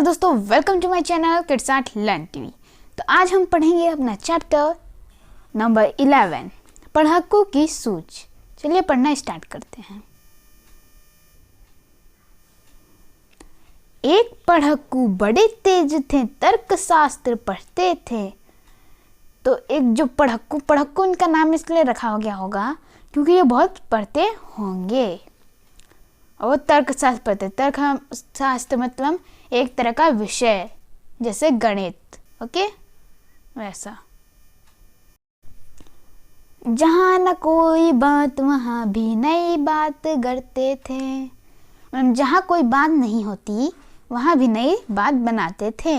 Hello दोस्तों, welcome to my channel kids art learn TV. तो आज हम पढ़ेंगे अपना चैप्टर नंबर 11 पढ़ाकू की सूझ। चलिए पढ़ना स्टार्ट करते हैं। एक पढ़ाकू बड़े तेज थे, तर्क शास्त्र पढ़ते थे। तो एक जो पढ़ाकू इनका नाम इसलिए रखा हो गया होगा क्योंकि ये बहुत पढ़ते होंगे और तर्क शास्त्र पढ़ते। तर्क शास्त्र मतलब एक तरह का विषय, जैसे गणित, ओके, वैसा। जहाँ न कोई बात वहाँ भी नई बात गढ़ते थे। जहाँ कोई बात नहीं होती वहाँ भी नई बात बनाते थे।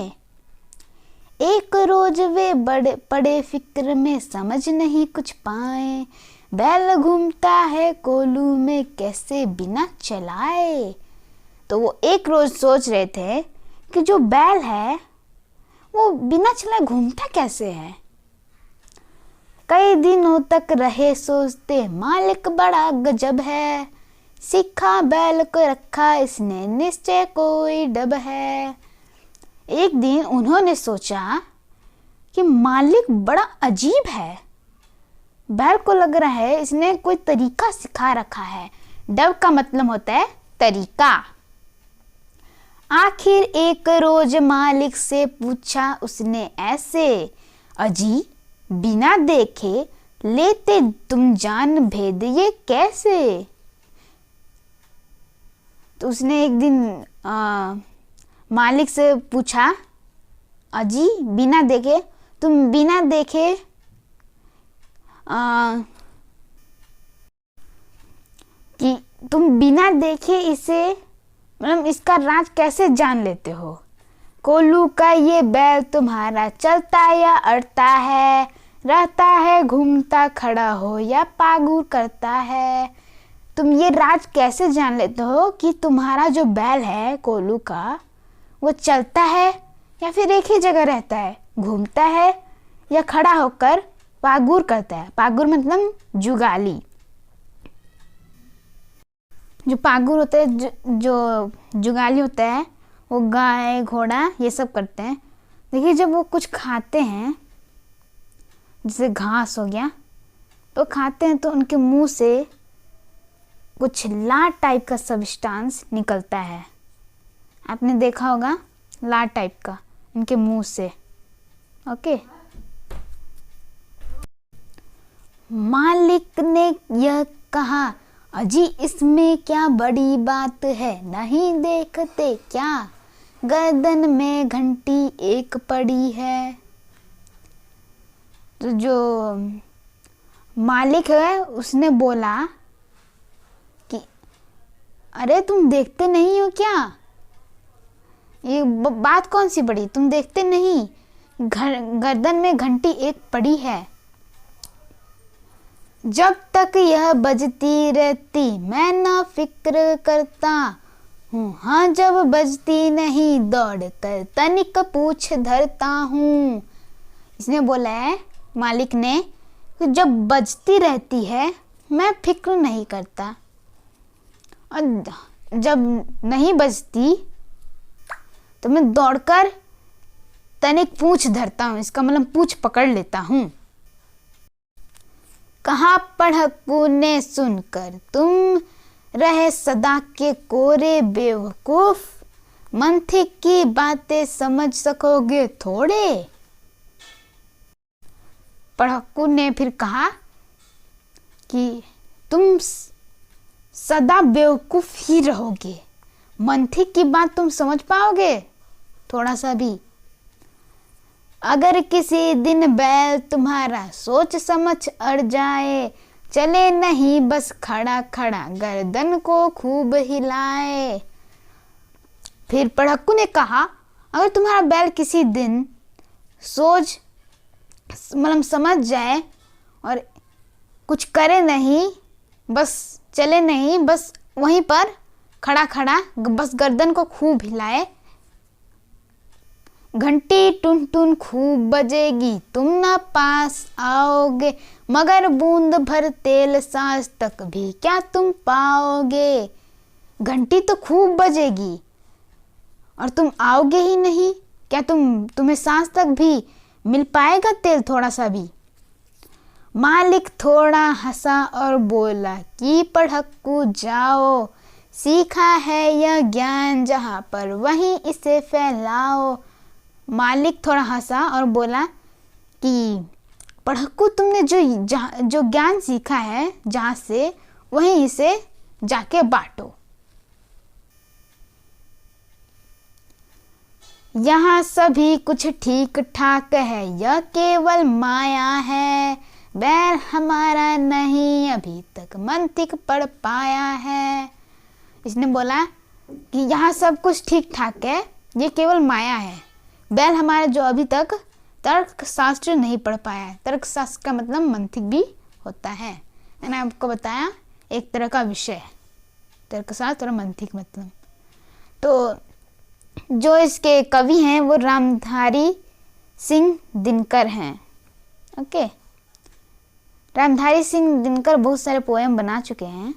एक रोज वे बड़े पड़े फिक्र में, समझ नहीं कुछ पाए। बैल घूमता है कोलू में, कैसे बिना चलाए। तो वो एक रोज सोच रहे थे कि जो बैल है वो बिना चलाए घूमता कैसे है। कई दिनों तक रहे सोचते, मालिक बड़ा गजब है। सीखा बैल को रखा इसने, निश्चय कोई डब है। एक दिन उन्होंने सोचा कि मालिक बड़ा अजीब है। बैल को लग रहा है इसने कोई तरीका सिखा रखा है। डब का मतलब होता है तरीका। आखिर एक रोज मालिक से पूछा उसने ऐसे, अजी बिना देखे लेते तुम जान भेद ये कैसे। तो उसने एक दिन मालिक से पूछा, अजी बिना देखे कि तुम बिना देखे इसे मतलब इसका राज कैसे जान लेते हो। कोल्लू का ये बैल तुम्हारा चलता या अड़ता है, रहता है घूमता खड़ा हो या पागुर करता है। तुम ये राज कैसे जान लेते हो कि तुम्हारा जो बैल है कोल्लू का वो चलता है या फिर एक ही जगह रहता है, घूमता है या खड़ा होकर पागुर करता है। पागुर मतलब जुगाली। जो पागुर होता है, जो जुगाली होता है, वो गाय घोड़ा ये सब करते हैं। देखिए जब वो कुछ खाते हैं, जैसे घास हो गया, तो खाते हैं तो उनके मुंह से कुछ लार टाइप का सब्सटेंस निकलता है। आपने देखा होगा लार टाइप का इनके मुंह से, ओके। मालिक ने यह कहा, अजी इसमें क्या बड़ी बात है, नहीं देखते क्या गर्दन में घंटी एक पड़ी है। तो जो मालिक है उसने बोला कि अरे तुम देखते नहीं हो क्या, ये बात कौन सी बड़ी, तुम देखते नहीं, गर्दन में घंटी एक पड़ी है। जब तक यह बजती रहती मैं ना फिक्र करता हूँ, हाँ जब बजती नहीं दौड़ कर तनिक पूछ धरता हूँ। इसने बोला है मालिक ने कि जब बजती रहती है मैं फिक्र नहीं करता, और जब नहीं बजती तो मैं दौड़कर तनिक पूछ धरता हूँ। इसका मतलब पूछ पकड़ लेता हूँ। कहा पढ़ाकू ने सुनकर, तुम रहे सदा के कोरे बेवकूफ, मंथिक की बातें समझ सकोगे थोड़े। पढ़ाकू ने फिर कहा कि तुम सदा बेवकूफ ही रहोगे, मंथिक की बात तुम समझ पाओगे थोड़ा सा भी। अगर किसी दिन बैल तुम्हारा सोच समझ अड़ जाए, चले नहीं बस खड़ा खड़ा गर्दन को खूब हिलाए। फिर पढ़ाकू ने कहा, अगर तुम्हारा बैल किसी दिन सोच मतलब समझ जाए और कुछ करे नहीं, बस चले नहीं, बस वहीं पर खड़ा खड़ा बस गर्दन को खूब हिलाए, घंटी टुन टुन खूब बजेगी, तुम ना पास आओगे, मगर बूंद भर तेल सांस तक भी क्या तुम पाओगे। घंटी तो खूब बजेगी और तुम आओगे ही नहीं, क्या तुम्हें सांस तक भी मिल पाएगा तेल थोड़ा सा भी? मालिक थोड़ा हंसा और बोला कि पढ़क्कू जाओ, सीखा है यह ज्ञान जहाँ पर वहीं इसे फैलाओ। मालिक थोड़ा हंसा और बोला कि पढ़क्कू तुमने जो ज्ञान सीखा है जहाँ से, वहीं इसे जाके बांटो। यहाँ सभी कुछ ठीक ठाक है, यह केवल माया है, बैल हमारा नहीं अभी तक मंतिक पढ़ पाया है। इसने बोला कि यहाँ सब कुछ ठीक ठाक है, ये केवल माया है, बैल हमारा जो अभी तक तर्क शास्त्र नहीं पढ़ पाया है। तर्क शास्त्र का मतलब मंतिक भी होता है। मैंने आपको बताया एक तरह का विषय है तर्क शास्त्र और मंतिक मतलब। तो जो इसके कवि हैं वो रामधारी सिंह दिनकर हैं। ओके, रामधारी सिंह दिनकर बहुत सारे पोएम बना चुके हैं।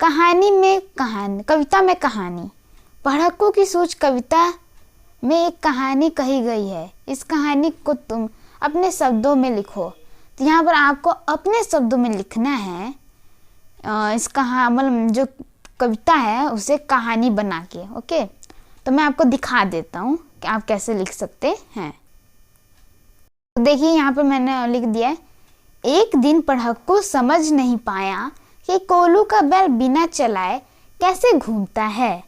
कहानी में कहानी, कविता में कहानी। पढ़क्कू की सोच कविता में एक कहानी कही गई है, इस कहानी को तुम अपने शब्दों में लिखो। तो यहाँ पर आपको अपने शब्दों में लिखना है। इस मतलब जो कविता है उसे कहानी बना के। ओके, तो मैं आपको दिखा देता हूँ कि आप कैसे लिख सकते हैं। तो देखिए यहाँ पर मैंने लिख दिया है, एक दिन पढ़क्कू समझ नहीं पाया कि कोलू का बैल बिना चलाए कैसे घूमता है।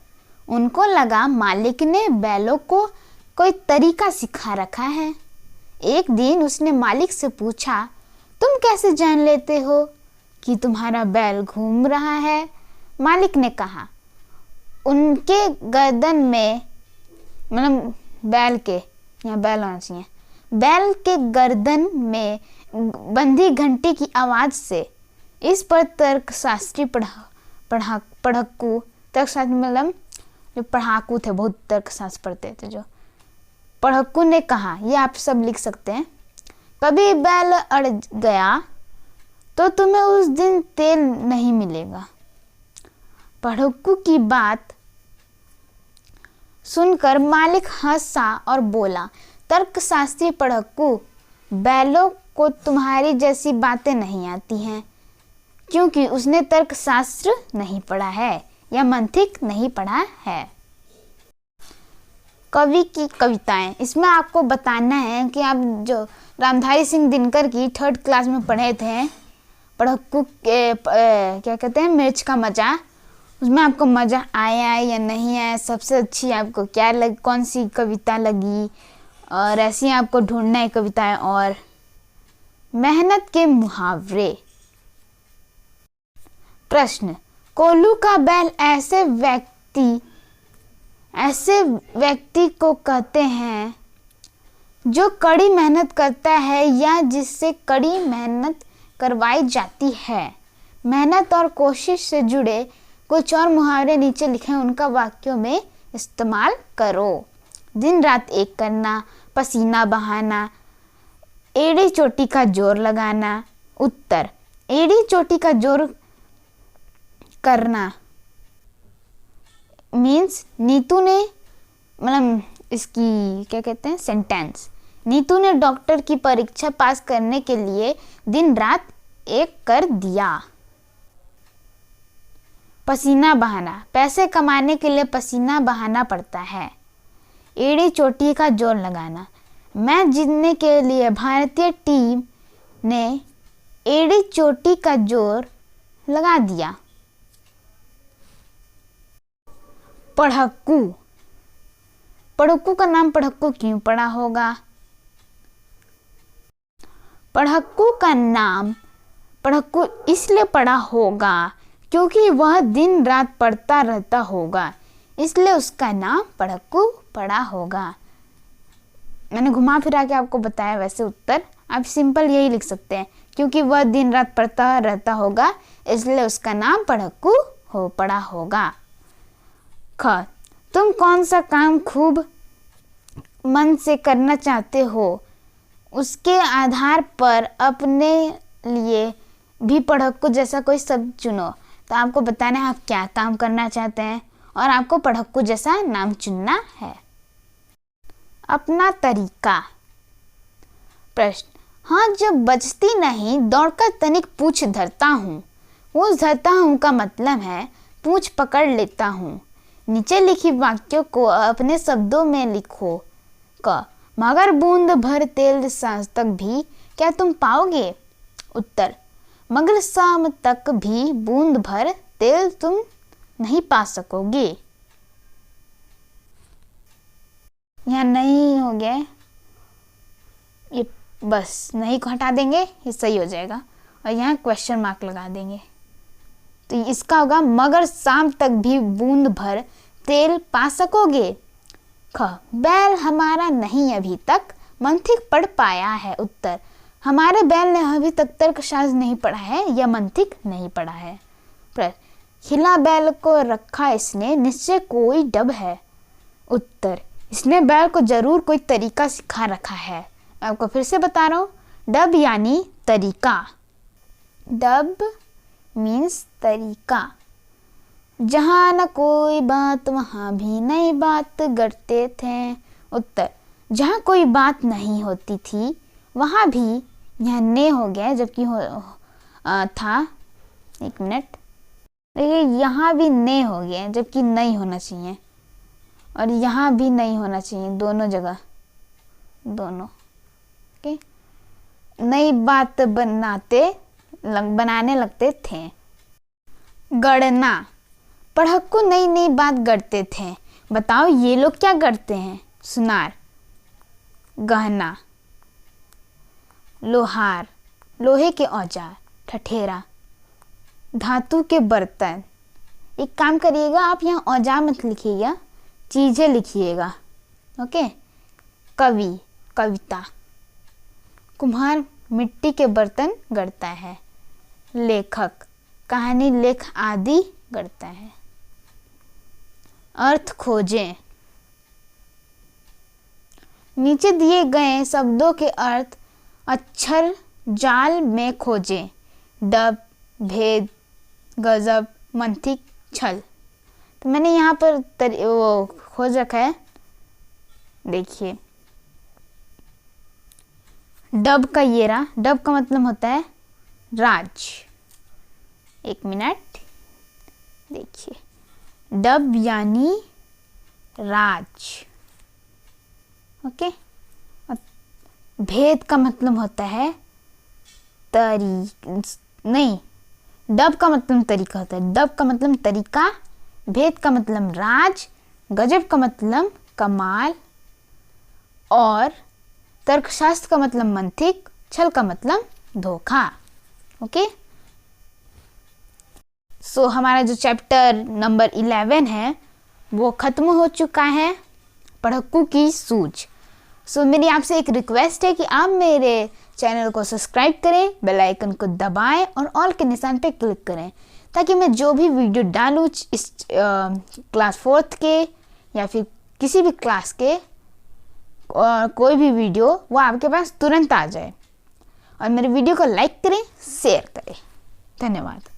उनको लगा मालिक ने बैलों को कोई तरीका सिखा रखा है। एक दिन उसने मालिक से पूछा, तुम कैसे जान लेते हो कि तुम्हारा बैल घूम रहा है? मालिक ने कहा, उनके गर्दन में, मतलब बैल के, यहाँ बैल होना चाहिए, बैल के गर्दन में बंधी घंटी की आवाज़ से। इस पर तर्कशास्त्री पढ़क्कू, तर्कशास्त्री मतलब जो पढ़ाकू थे, बहुत तर्कशास्त्र पढ़ते थे, जो पढ़क्कू ने कहा, ये आप सब लिख सकते हैं, कभी बैल अड़ गया तो तुम्हें उस दिन तेल नहीं मिलेगा। पढ़क्कू की बात सुनकर मालिक हंसा और बोला, तर्कशास्त्री पढ़क्कू, बैलों को तुम्हारी जैसी बातें नहीं आती हैं, क्योंकि उसने तर्कशास्त्र नहीं पढ़ा है या मंतिक नहीं पढ़ा है। कवि की कविताएं, इसमें आपको बताना है कि आप जो रामधारी सिंह दिनकर की 3rd क्लास में पढ़े थे, पढ़क्कू के क्या कहते हैं, मिर्च का मज़ा, उसमें आपको मज़ा आया या नहीं आया, सबसे अच्छी आपको क्या कौन सी कविता लगी, और ऐसी आपको ढूंढना है कविताएं। और मेहनत के मुहावरे। प्रश्न, कोलू का बैल ऐसे व्यक्ति को कहते हैं जो कड़ी मेहनत करता है या जिससे कड़ी मेहनत करवाई जाती है। मेहनत और कोशिश से जुड़े कुछ और मुहावरे नीचे लिखे हैं, उनका वाक्यों में इस्तेमाल करो। दिन रात एक करना, पसीना बहाना, एड़ी चोटी का जोर लगाना। उत्तर, एड़ी चोटी का जोर करना मीन्स नीतू ने, मतलब इसकी क्या कहते हैं, सेंटेंस, नीतू ने डॉक्टर की परीक्षा पास करने के लिए दिन रात एक कर दिया। पसीना बहाना, पैसे कमाने के लिए पसीना बहाना पड़ता है। एड़ी चोटी का जोर लगाना, मैच जीतने के लिए भारतीय टीम ने एड़ी चोटी का जोर लगा दिया। पढ़क्कू, पढ़क्कू का नाम पढ़क्कू क्यों पड़ा होगा? पढ़क्कू का नाम पढ़क्कू इसलिए पड़ा होगा क्योंकि वह दिन रात पढ़ता रहता होगा, इसलिए उसका नाम पढ़क्कू पड़ा होगा। मैंने घुमा फिरा के आपको बताया, वैसे उत्तर आप सिंपल यही लिख सकते हैं, क्योंकि वह दिन रात पढ़ता रहता होगा इसलिए उसका नाम पढ़क्कू पड़ा होगा। ख, तुम कौन सा काम खूब मन से करना चाहते हो, उसके आधार पर अपने लिए भी पढ़क्कू जैसा कोई शब्द चुनो। तो आपको बताना है आप क्या काम करना चाहते हैं और आपको पढ़क्कू जैसा नाम चुनना है। अपना तरीका। प्रश्न, हाँ जब बचती नहीं दौड़कर तनिक पूछ धरता हूँ। पूछ धरता हूँ का मतलब है पूछ पकड़ लेता हूँ। नीचे लिखी वाक्यों को अपने शब्दों में लिखो। क, मगर बूंद भर तेल सांझ तक भी क्या तुम पाओगे? उत्तर, मगर शाम तक भी बूंद भर तेल तुम नहीं पा सकोगे। यहाँ नहीं हो गया, ये बस नहीं को हटा देंगे, ये सही हो जाएगा और यहाँ क्वेश्चन मार्क लगा देंगे। तो इसका होगा मगर शाम तक भी बूंद भर तेल पा सकोगे। ख, बैल हमारा नहीं अभी तक मंथिक पढ़ पाया है। उत्तर, हमारे बैल ने अभी तक तर्कशास्त्र नहीं पढ़ा है या मंथिक नहीं पढ़ा है। खिला बैल को रखा इसने निश्चय कोई डब है। उत्तर, इसने बैल को जरूर कोई तरीका सिखा रखा है। आपको फिर से बता रहा हूँ, डब यानी तरीका। डब मीन्स तरीका। जहाँ न कोई बात वहाँ भी नई बात गढ़ते थे। उत्तर, जहाँ कोई बात नहीं होती थी वहाँ भी, यहाँ ने हो गया जबकि था, एक मिनट, देखिए यहाँ भी ने हो गया जबकि नहीं होना चाहिए और यहाँ भी नहीं होना चाहिए, दोनों जगह, दोनों। ओके, नई बात बनाने लगते थे। गढ़ना, पढ़क्कू नई नई बात गढ़ते थे। बताओ ये लोग क्या गढ़ते हैं? सुनार। गहना, लोहार, लोहे के औजार। ठठेरा, धातु के बर्तन। एक काम करिएगा, आप यहाँ औजार मत लिखिएगा, चीजें लिखिएगा। ओके। कवि, कविता। कुम्हार मिट्टी के बर्तन गढ़ता है। लेखक, कहानी लेख आदि गढ़ता है। अर्थ खोजें। नीचे दिए गए शब्दों के अर्थ अक्षर जाल में खोजें। डब, भेद, गजब, मंथिक, छल। तो मैंने यहाँ पर वो खोज रखा है, देखिए। डब का ये रहा, डब का मतलब होता है राज। एक मिनट, देखिए, डब यानी राज। ओके। भेद का मतलब होता है नहीं, डब का मतलब तरीका होता है। डब का मतलब तरीका, भेद का मतलब राज, गजब का मतलब कमाल और तर्कशास्त्र का मतलब मंथिक, छल का मतलब धोखा। ओके। सो हमारा जो चैप्टर नंबर 11 है वो खत्म हो चुका है, पढ़क्कू की सूझ। सो मेरी आपसे एक रिक्वेस्ट है कि आप मेरे चैनल को सब्सक्राइब करें, बेल आइकन को दबाएं और ऑल के निशान पे क्लिक करें, ताकि मैं जो भी वीडियो डालूँ इस क्लास 4th के या फिर किसी भी क्लास के कोई भी वीडियो वो आपके पास तुरंत आ जाए। और मेरे वीडियो को लाइक करें, शेयर करें। धन्यवाद।